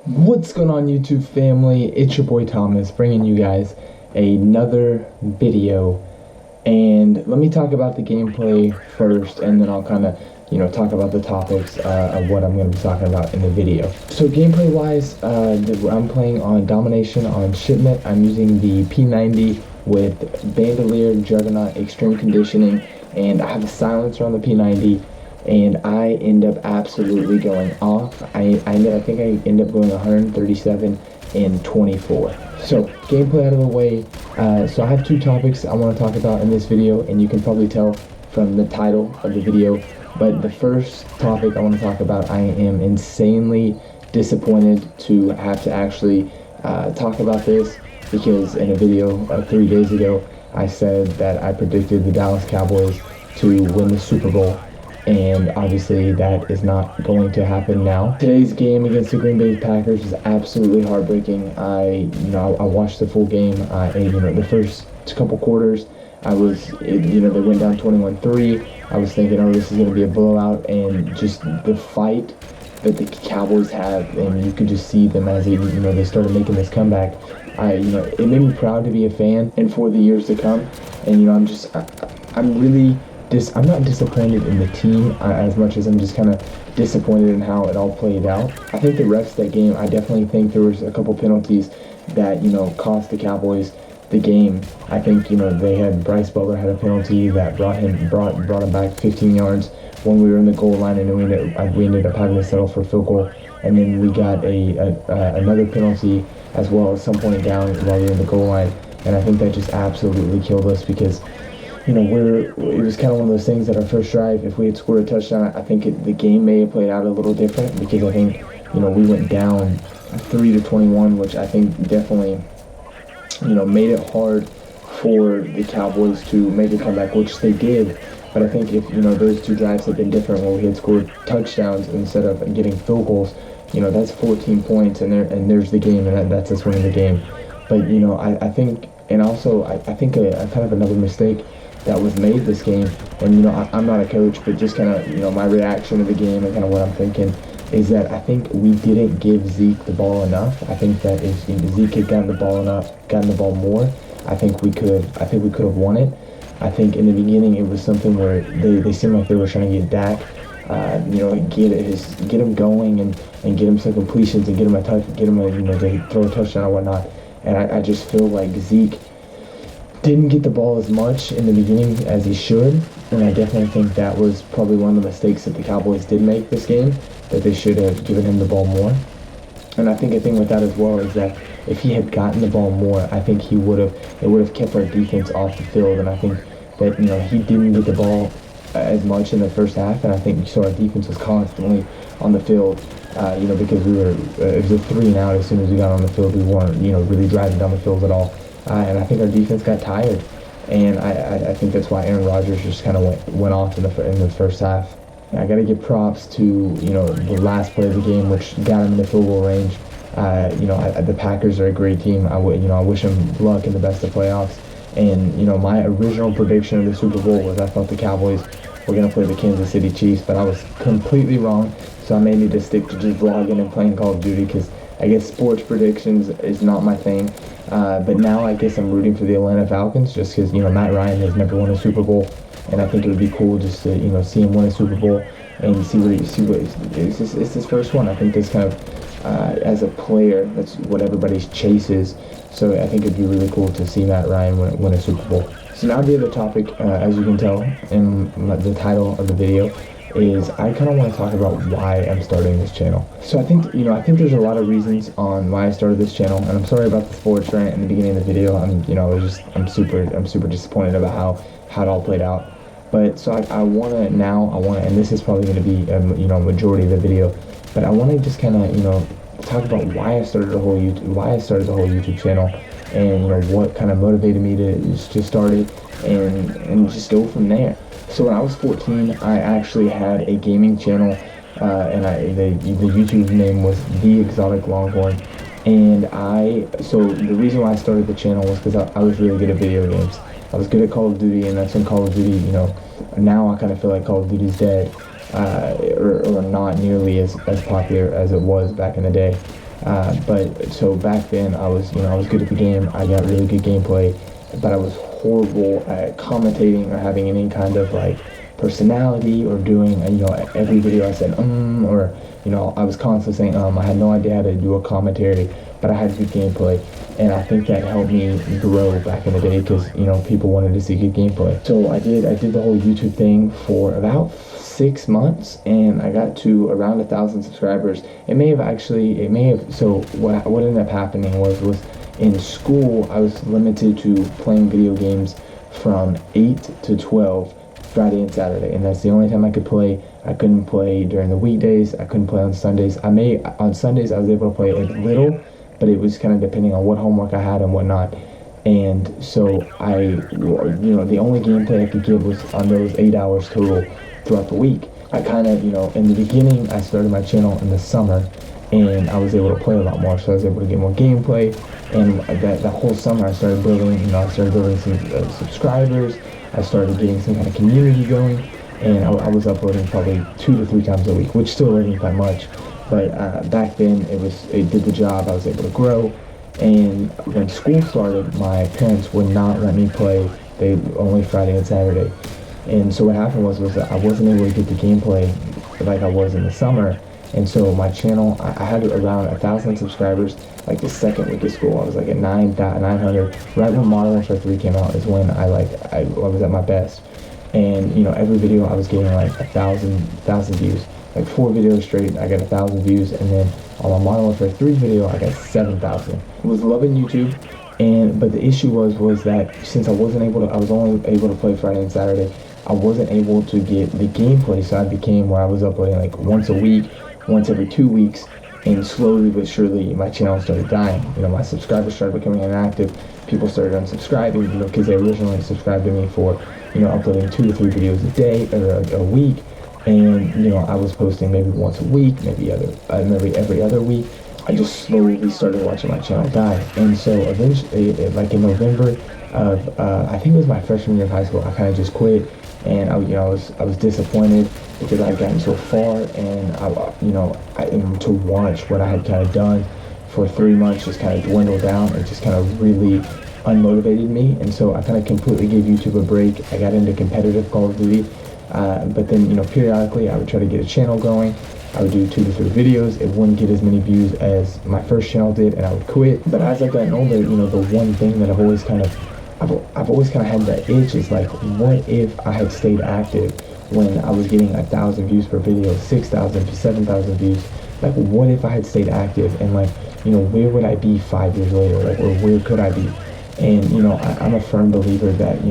What's going on, YouTube family? It's your boy Thomas bringing you guys another video, and let me talk about the gameplay first, and then I'll kind of talk about the topics of what I'm going to be talking about in the video. So gameplay wise, I'm playing on Domination on Shipment. I'm using the P90 with Bandolier, Juggernaut, Extreme Conditioning, and I have a silencer on the P90, and I end up absolutely going off. I think I end up going 137 and 24. So gameplay out of the way. So I have two topics I want to talk about in this video, and you can probably tell from the title of the video. But the first topic I want to talk about, I am insanely disappointed to have to actually talk about this, because in a video 3 days ago I said that I predicted the Dallas Cowboys to win the Super Bowl, and obviously that is not going to happen now. Today's game against the Green Bay Packers is absolutely heartbreaking. I watched the full game. The first couple quarters, they went down 21-3. I was thinking, oh, this is going to be a blowout, and just the fight that the Cowboys have, and you could just see them as they started making this comeback. It made me proud to be a fan, and for the years to come. And I'm not disappointed in the team as much as I'm just kind of disappointed in how it all played out. I think the refs that game, I definitely think there was a couple penalties that, cost the Cowboys the game. I think, they had Bryce Butler had a penalty that brought him back 15 yards when we were in the goal line, and we ended up having to settle for a field goal. And then we got another penalty as well at some point down while we were in the goal line. And I think that just absolutely killed us, because it was kind of one of those things that our first drive, if we had scored a touchdown, I think the game may have played out a little different, because I think, we went down 3-21, which I think definitely, made it hard for the Cowboys to make a comeback, which they did. But I think if, those two drives had been different, where we had scored touchdowns instead of getting field goals, that's 14 points, and there's the game, and that's us winning the game. But, I think, and also, I think a kind of another mistake that was made this game, and I'm not a coach, but just kind of my reaction to the game and kind of what I'm thinking is that I think we didn't give Zeke the ball enough. I think that if Zeke had gotten the ball more, I think we could have won it. I think in the beginning it was something where they seemed like they were trying to get Dak, get him going and get him some completions and get him to throw a touchdown or whatnot. And I just feel like Zeke didn't get the ball as much in the beginning as he should, and I definitely think that was probably one of the mistakes that the Cowboys did make this game, that they should have given him the ball more. And I think a thing with that as well is that if he had gotten the ball more, I think it would have kept our defense off the field. And I think that he didn't get the ball as much in the first half, and I think our defense was constantly on the field, because it was a 3 and out as soon as we got on the field. We weren't really driving down the field at all. And I think our defense got tired, and I think that's why Aaron Rodgers just kind of went off in the first half. I got to give props to the last play of the game, which got him in the field goal range. The Packers are a great team. I wish them luck in the best of playoffs. And my original prediction of the Super Bowl was I thought the Cowboys were going to play the Kansas City Chiefs, but I was completely wrong. So I may need to stick to just vlogging and playing Call of Duty, because I guess sports predictions is not my thing. But now I guess I'm rooting for the Atlanta Falcons, just because Matt Ryan has never won a Super Bowl, and I think it would be cool just to see him win a Super Bowl and see what it's his first one. I think this kind of as a player, that's what everybody chases. So I think it'd be really cool to see Matt Ryan win a Super Bowl. So now the other topic, as you can tell in the title of the video, is I kind of want to talk about why I'm starting this channel. So I think there's a lot of reasons on why I started this channel, and I'm sorry about the sports rant in the beginning of the video. I'm super disappointed about how it all played out. But so I want to, and this is probably going to be majority of the video, but I want to just kind of talk about why I started the whole YouTube channel, and what kind of motivated me to start it, and just go from there. So when I was 14, I actually had a gaming channel, and the YouTube name was The Exotic Longhorn. And so the reason why I started the channel was because I was really good at video games. I was good at Call of Duty, and that's when Call of Duty, now I kind of feel like Call of Duty's dead, or not nearly as popular as it was back in the day. But so back then I was, I was good at the game. I got really good gameplay, but I was horrible at commentating or having any kind of like personality or doing, every video I said, or, I was constantly saying, I had no idea how to do a commentary, but I had good gameplay. And I think that helped me grow back in the day because, people wanted to see good gameplay. So I did the whole YouTube thing for about 6 months, and I got to around 1,000 subscribers. So what ended up happening was in school, I was limited to playing video games from 8 to 12 Friday and Saturday, and that's the only time I could play. I couldn't play during the weekdays. I couldn't play on Sundays. On Sundays I was able to play a little, but it was kind of depending on what homework I had and whatnot. And so the only gameplay I could give was on those 8 hours total throughout the week. I kind of, in the beginning, I started my channel in the summer, and I was able to play a lot more, so I was able to get more gameplay. And that whole summer, I started building some subscribers. I started getting some kind of community going, and I was uploading probably 2 to 3 times a week, which still wasn't that much. But back then, it did the job. I was able to grow. And when school started, my parents would not let me play. They only Friday and Saturday. And so what happened was that I wasn't able to get the gameplay like I was in the summer. And so my channel, I had around 1,000 subscribers like the second week of school. I was like at 900. Right when Modern Warfare 3 came out is when I was at my best. And every video I was getting like 1,000 views. Like 4 videos straight, I got 1,000 views, and then on my Modern Warfare 3 video, I got 7,000. I was loving YouTube, but the issue was that since I was only able to play Friday and Saturday, I wasn't able to get the gameplay, so I became where I was uploading like once a week, once every 2 weeks, and slowly but surely my channel started dying. My subscribers started becoming inactive. People started unsubscribing, because they originally subscribed to me for, uploading 2 to 3 videos a day or a week. And I was posting maybe once a week, maybe every other week. I just slowly started watching my channel die. And so eventually, like in November of I think it was my freshman year of high school, I kind of just quit. And I was disappointed because I had gotten so far, and I to watch what I had kind of done for 3 months just kind of dwindle down. It just kind of really unmotivated me, and so I kind of completely gave YouTube a break. I got into competitive Call of Duty. But then, periodically I would try to get a channel going. I would do 2 to 3 videos. It wouldn't get as many views as my first channel did, and I would quit. But as I've gotten older, the one thing that I've always kind of had that itch is like, what if I had stayed active when I was getting 1,000 views per video, 6,000 to 7,000 views? Like, what if I had stayed active, and like, where would I be 5 years later? Like, or where could I be? And I'm a firm believer that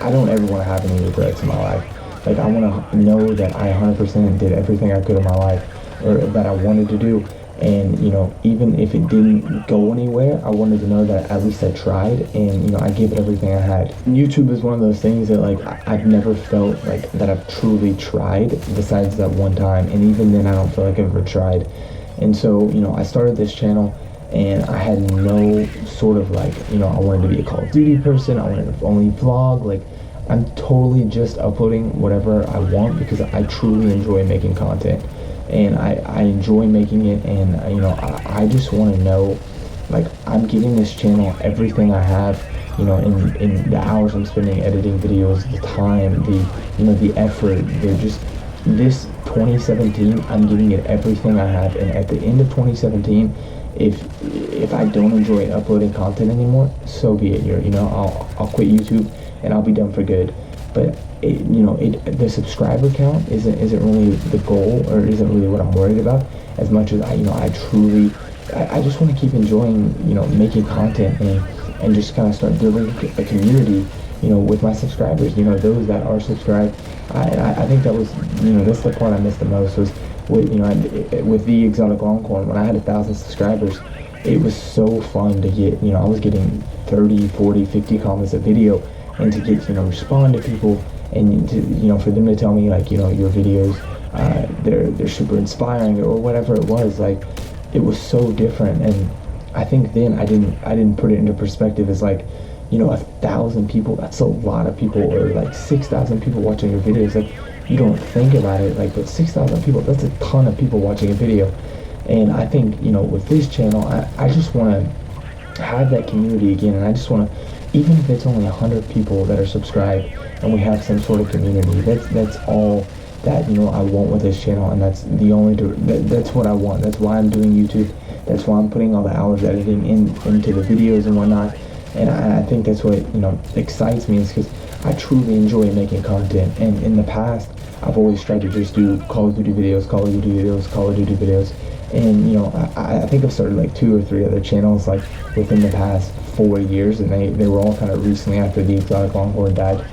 I don't ever want to have any regrets in my life. Like, I want to know that I 100% did everything I could in my life, or that I wanted to do. And, even if it didn't go anywhere, I wanted to know that at least I tried, and, I gave it everything I had. YouTube is one of those things that, like, I've never felt like that I've truly tried besides that one time. And even then, I don't feel like I've ever tried. And so, I started this channel, and I had no sort of like, I wanted to be a Call of Duty person. I wanted to only vlog. Like, I'm totally just uploading whatever I want because I truly enjoy making content, and I enjoy making it. And I just want to know, like, I'm giving this channel everything I have, in the hours I'm spending editing videos, the time, the effort. They're just, this 2017, I'm giving it everything I have. And at the end of 2017, if I don't enjoy uploading content anymore, so be it. I'll quit YouTube and I'll be done for good. But the subscriber count isn't really the goal, or isn't really what I'm worried about, as much as I just want to keep enjoying making content, and just kind of start building a community with my subscribers, those that are subscribed. I think that was, that's the part I missed the most, was with the Exotic Longhorn. When I had 1,000 subscribers, it was so fun to get, I was getting 30, 40, 50 comments a video, and to get, respond to people, and to, for them to tell me, like, your videos, they're super inspiring, or whatever it was. Like, it was so different. And I think then I didn't put it into perspective as like, 1,000 people, that's a lot of people, or like 6,000 people watching your videos. Like, you don't think about it, like, but 6,000 people, that's a ton of people watching a video. And I think, with this channel, I just want to have that community again, and I just want to, even if it's only 100 people that are subscribed and we have some sort of community, that's all that I want with this channel, and that's the only that's what I want. That's why I'm doing YouTube. That's why I'm putting all the hours editing into the videos and whatnot. And I think that's what excites me, is because I truly enjoy making content. And in the past, I've always tried to just do Call of Duty videos, Call of Duty videos, Call of Duty videos. And I think I've started like 2 or 3 other channels like within the past 4 years, and they were all kind of recently after the Exotic Longhorn died.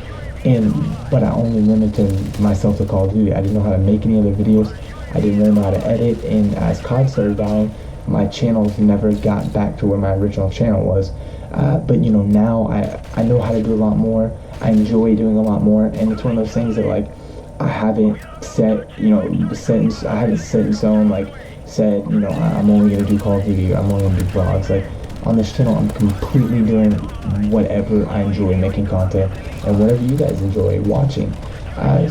But I only limited myself to Call of Duty. I didn't know how to make any other videos. I didn't really know how to edit. And as COD started dying, my channels never got back to where my original channel was. But now I know how to do a lot more. I enjoy doing a lot more, and it's one of those things that like I haven't I haven't set in stone, like said, I'm only gonna do Call of Duty, I'm only gonna do vlogs. Like on this channel, I'm completely doing whatever I enjoy making content and whatever you guys enjoy watching.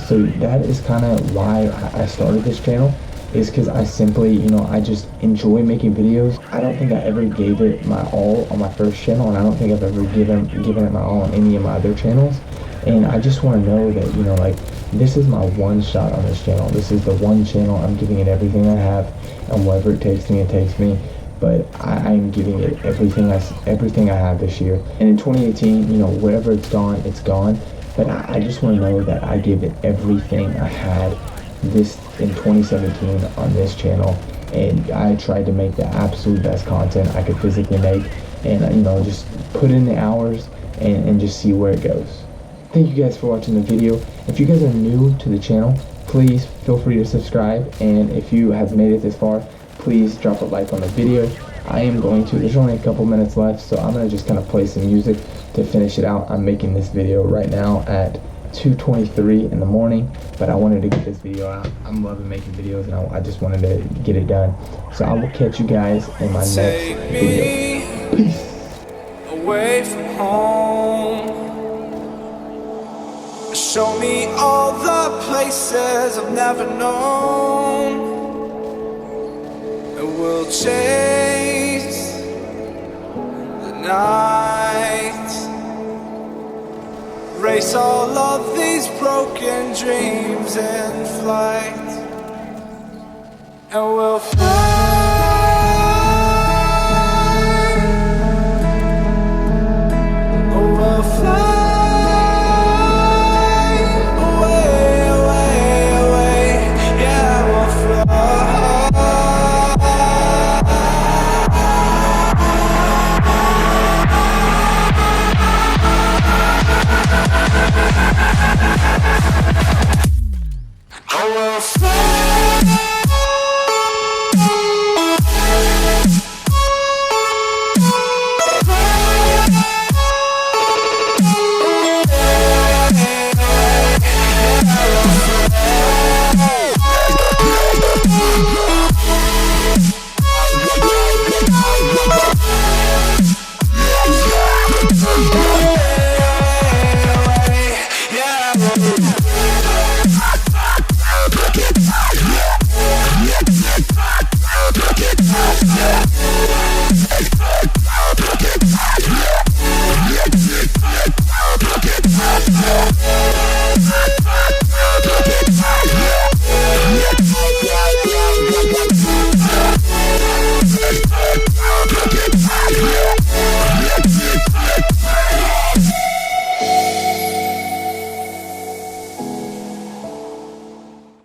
So that is kind of why I started this channel, is because I simply, I just enjoy making videos. I don't think I ever gave it my all on my first channel, and I don't think I've ever given it my all on any of my other channels. And I just want to know that, like, this is my one shot on this channel. This is the one channel. I'm giving it everything I have, and whatever it takes me, it takes me. But I'm giving it everything I have this year. And in 2018, wherever it's gone. But I just want to know that I gave it everything I had this in 2017 on this channel, and I tried to make the absolute best content I could physically make, and just put in the hours and just see where it goes. Thank you guys for watching the video. If you guys are new to the channel, please feel free to subscribe, and if you have made it this far, please drop a like on the video. There's only a couple minutes left, so I'm going to just kind of play some music to finish it out. I'm making this video right now at 2:23 in the morning, but I wanted to get this video out. I'm loving making videos, and I just wanted to get it done. So I will catch you guys in my next video. Peace. Away from home, show me all the places I've never known, and we'll chase the night, race all of these broken dreams in flight, and we'll fly.